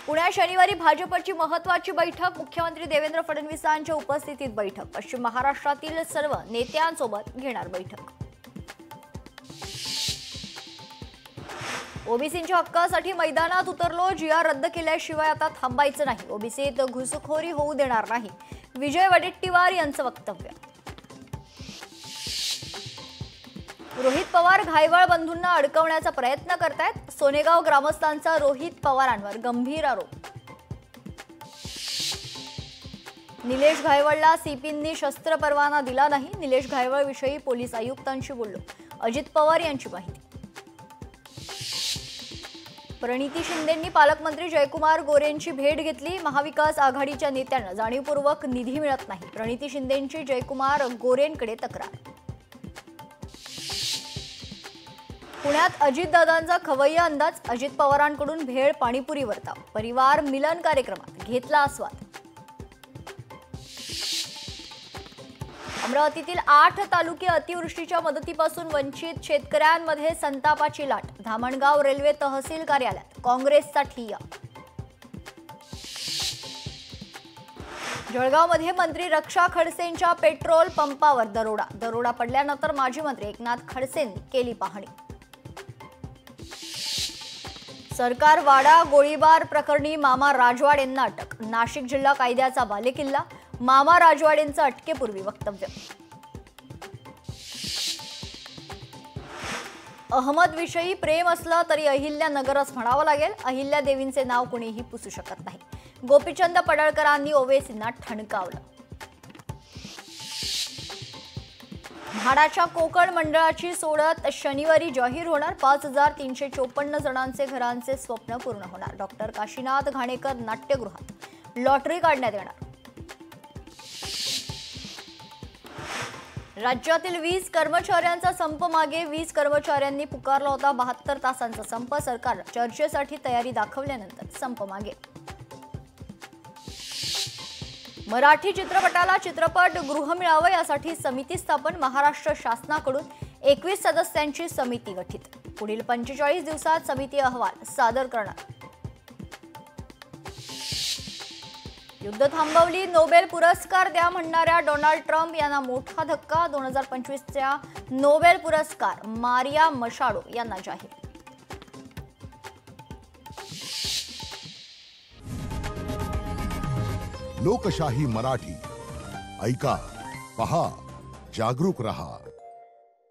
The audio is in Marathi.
पुण्यात शनिवारी भाजपची महत्त्वाची बैठक, मुख्यमंत्री देवेंद्र फडणवीसांच्या उपस्थितीत बैठक, पश्चिम महाराष्ट्रातील सर्व नेत्यांसोबत घेणार बैठक। ओबीसींच्या हक्कासाठी मैदानात उतरलो, जीआर रद्द केल्याशिवाय आता थांबायचं नाही, ओबीसीत घुसखोरी होऊ देणार नाही, विजय वडेट्टीवार यांचं वक्तव्य। रोहित पवार घायवळ बंधूंना अडकवण्याचा प्रयत्न करतायत, सोनेगाव ग्रामस्थांचा रोहित पवारांवर गंभीर आरोप। निलेश घायवळला सीपींनी शस्त्र परवाना दिला नाही, निलेश घायवळ विषयी पोलीस आयुक्तांशी बोललो, अजित पवार यांची माहिती। प्रणिती शिंदेंनी पालकमंत्री जयकुमार गोरेंची भेट घेतली, महाविकास आघाडीच्या नेत्यांना जाणीवपूर्वक निधी मिळत नाही, प्रणिती शिंदेंची जयकुमार गोरेंकडे तक्रार। पुण्यात अजितदादांचा खवय्या अंदाज, अजित पवारांकडून भेळ पाणीपुरी वर्ताव, परिवार मिलन कार्यक्रमात घेतला आस्वाद। अमरावतीतील 8 तालुके अतिवृष्टीच्या मदतीपासून वंचित, शेतकऱ्यांमध्ये संतापाची लाट, धामणगाव रेल्वे तहसील कार्यालयात काँग्रेसचा ठिय्या। जळगावमध्ये मंत्री रक्षा खडसेंच्या पेट्रोल पंपावर दरोडा पडल्यानंतर माजी मंत्री एकनाथ खडसेंनी केली पाहणी। सरकार वाडा गोळीबार प्रकरणी मामा राजवाडेंना अटक, नाशिक जिल्हा कायद्याचा बालेकिल्ला, मामा राजवाडेंचं अटकेपूर्वी वक्तव्य। अहमद विषयी प्रेम असलं तरी अहिल्यानगरच म्हणावं लागेल, अहिल्या देवींचे नाव कुणीही पुसू शकत नाही, गोपीचंद पडळकरांनी ओवेसींना ठणकावलं। म्हाडाच्या कोकण मंडळाची सोडत शनिवारी जाहीर होणार, 5354 जणांचे घरांचे स्वप्न पूर्ण होणार, डॉक्टर काशीनाथ घाणेकर नाट्यगृहात लॉटरी काढण्यात येणार। राज्यातील वीज कर्मचाऱ्यांचा संप मागे, वीज कर्मचाऱ्यांनी पुकारला होता 72 तासांचा संप, सरकार चर्चेसाठी तयारी दाखवल्यानंतर संप मागे। मराठी चित्रपटाला चित्रपट गृह मिळावं यासाठी समिती स्थापन, महाराष्ट्र शासनाकडून 21 सदस्यांची समिती गठीत, पुढील 45 दिवसात समिती अहवाल सादर करणार। युद्ध थांबवली, नोबेल पुरस्कार द्या म्हणणाऱ्या डोनाल्ड ट्रम्प यांना मोठा धक्का, 2025च्या नोबेल पुरस्कार मारिया मशाडो यांना जाहीर। लोकशाही मराठी ऐका, पहा, जागरूक रहा।